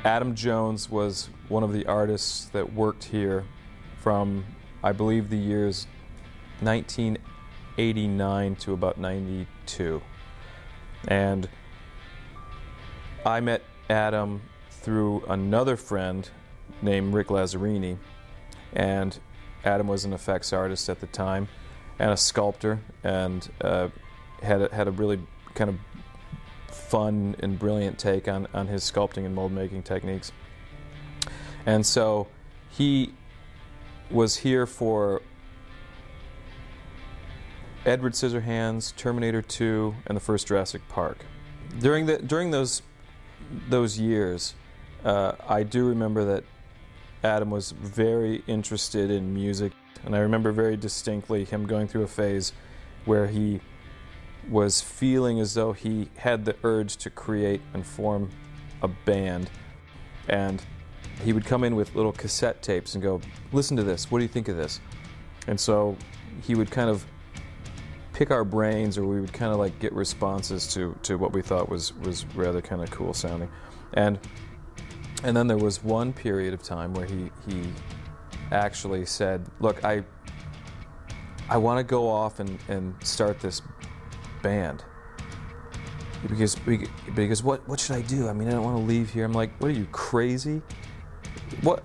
Adam Jones was one of the artists that worked here from, I believe, the years 1989 to about 92. And I met Adam through another friend named Rick Lazzarini, and Adam was an effects artist at the time and a sculptor, and had a really kind of fun and brilliant take on his sculpting and mold making techniques. And so he was here for Edward Scissorhands, Terminator 2, and the first Jurassic Park. During those years, I do remember that Adam was very interested in music, and I remember very distinctly him going through a phase where he was feeling as though he had the urge to create and form a band. And he would come in with little cassette tapes and go, "Listen to this, what do you think of this?" And so he would kind of pick our brains, or we would kind of like get responses to what we thought was rather kind of cool sounding. And then there was one period of time where he actually said, "Look, I want to go off and start this band, because what should I do? I mean, I don't want to leave here." I'm like, "What are you, crazy? What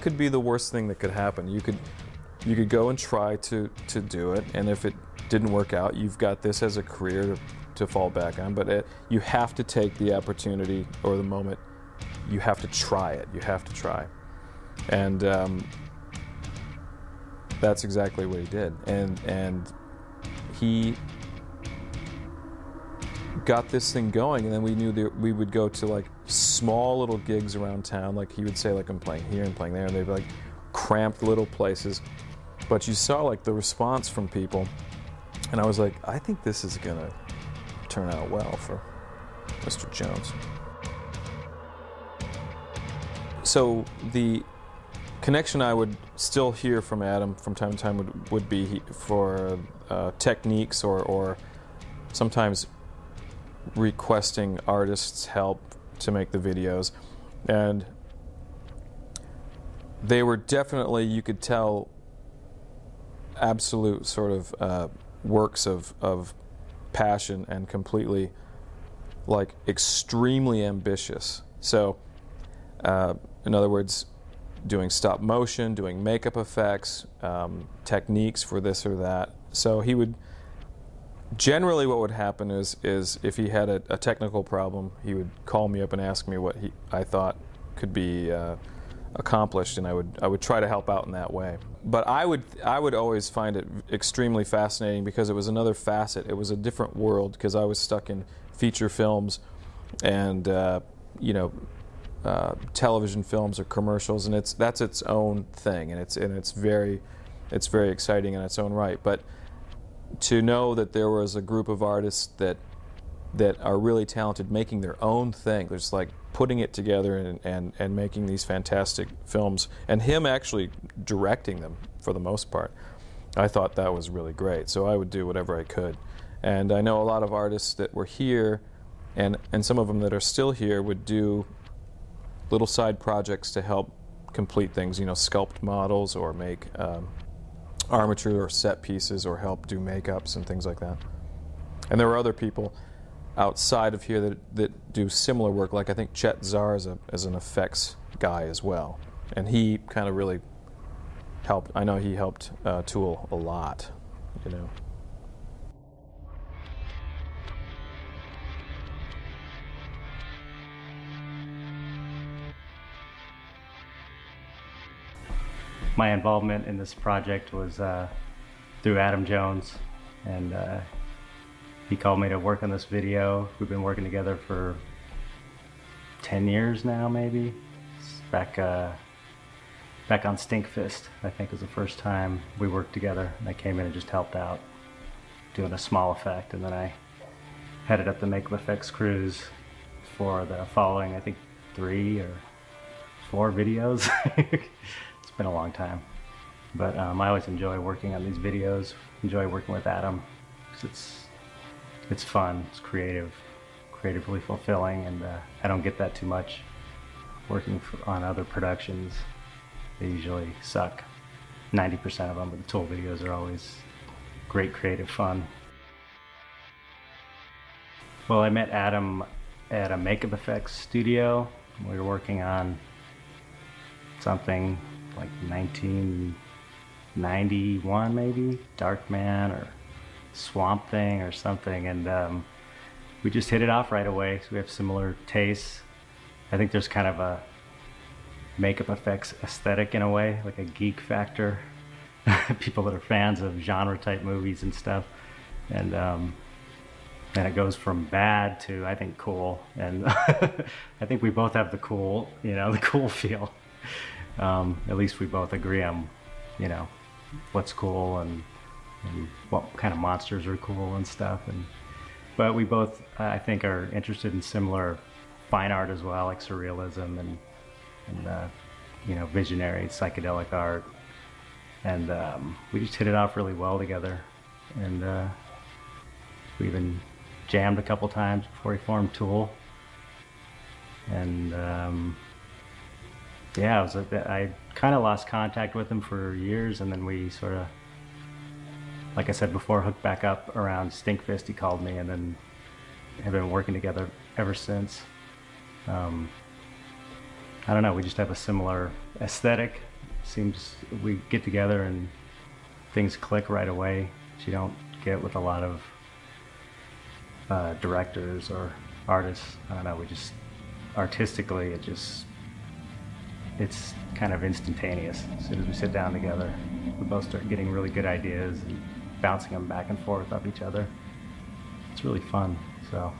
could be the worst thing that could happen? You could go and try to do it, and if it didn't work out, you've got this as a career to fall back on, but you have to take the opportunity or the moment. You have to try it. You have to try." And that's exactly what he did. And he got this thing going, and then we knew that we would go to like small little gigs around town. Like he would say, like, "I'm playing here and playing there," and they'd be like cramped little places. But you saw like the response from people, and I was like, I think this is gonna turn out well for Mr. Jones. So the connection I would still hear from Adam from time to time would be for techniques, or sometimes requesting artists' help to make the videos. And they were definitely, you could tell, absolute sort of works of passion, and completely, like, extremely ambitious. So in other words, doing stop motion, doing makeup effects, techniques for this or that. So he would, generally what would happen is if he had a technical problem, he would call me up and ask me what I thought could be accomplished, and I would try to help out in that way. But I would always find it extremely fascinating, because it was another facet. It was a different world, because I was stuck in feature films and television films or commercials, and that's its own thing, and it's very exciting in its own right. But to know that there was a group of artists that are really talented making their own thing, just like putting it together and making these fantastic films, and him actually directing them for the most part, I thought that was really great. So I would do whatever I could. And I know a lot of artists that were here, and some of them that are still here, would do little side projects to help complete things, sculpt models, or make armature or set pieces, or help do makeups and things like that. And there were other people outside of here that do similar work, like I think Chet Zar is an effects guy as well, and he kind of really helped. I know he helped Tool a lot, My involvement in this project was through Adam Jones, and he called me to work on this video. We've been working together for 10 years now, maybe. It's back on Stinkfist, I think, was the first time we worked together. And I came in and just helped out doing a small effect, and then I headed up the makeup effects crews for the following, I think, 3 or 4 videos. It's been a long time, but I always enjoy working on these videos, enjoy working with Adam, because it's fun, it's creatively fulfilling, and I don't get that too much working on other productions, they usually suck. 90% of them, but the tool videos are always great creative fun. Well, I met Adam at a makeup effects studio. We were working on something like 1991 maybe, Darkman or Swamp Thing or something, and we just hit it off right away. So we have similar tastes. I think there's kind of a makeup effects aesthetic in a way, like a geek factor. People that are fans of genre type movies and stuff, and it goes from bad to, I think, cool, and I think we both have the cool, the cool feel. At least we both agree on, what's cool and what kind of monsters are cool and stuff. But we both, I think, are interested in similar fine art as well, like surrealism and visionary psychedelic art. And we just hit it off really well together. And we even jammed a couple times before we formed Tool. And yeah, I kind of lost contact with him for years, and then we sort of, like I said before, hooked back up around Stinkfist. He called me, and then have been working together ever since. I don't know, we just have a similar aesthetic. Seems we get together and things click right away, which you don't get with a lot of directors or artists. I don't know, we just, artistically, it's kind of instantaneous. As soon as we sit down together, we both start getting really good ideas and bouncing them back and forth off each other. It's really fun. So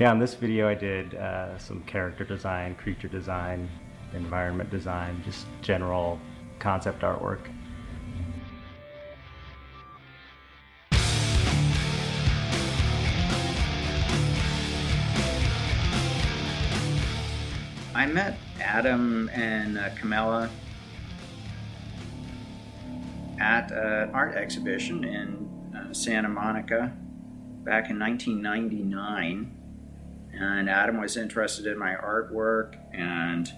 yeah, in this video I did some character design, creature design, environment design, just general concept artwork. I met Adam and Camilla at an art exhibition in Santa Monica back in 1999, and Adam was interested in my artwork, and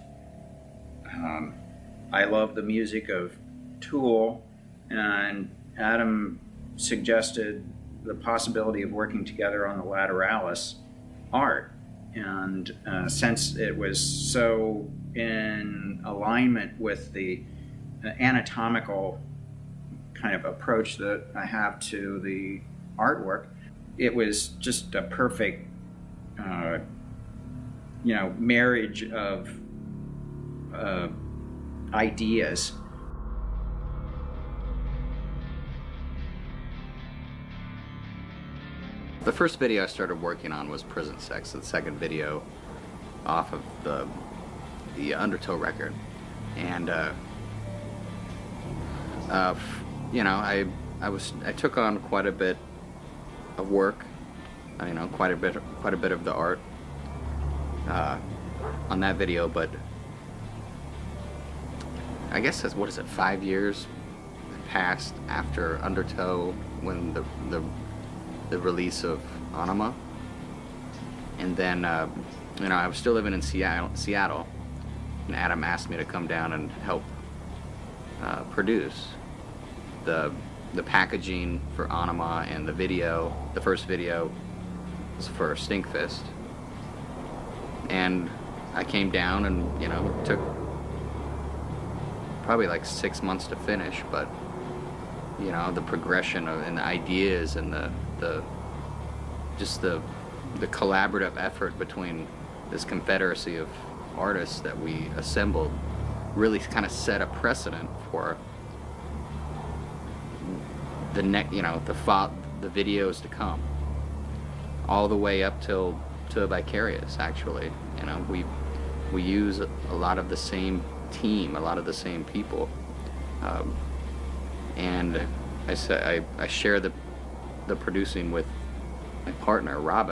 I love the music of Tool, and Adam suggested the possibility of working together on the Lateralis art. And since it was so in alignment with the anatomical kind of approach that I have to the artwork, it was just a perfect, marriage of ideas. The first video I started working on was Prison Sex, the second video off of the Undertow record. And I took on quite a bit of work, quite a bit of the art on that video, but I guess that's, 5 years passed after Undertow, when the release of Anima, and then I was still living in Seattle, and Adam asked me to come down and help produce the packaging for Anima, and the video. The first video was for Stinkfist, and I came down, and it took probably like 6 months to finish, but the progression and the ideas and the collaborative effort between this confederacy of artists that we assembled really kind of set a precedent for the videos to come, all the way up to Vicarious. Actually, we use a lot of the same team, a lot of the same people, and I share the producing with my partner Robin.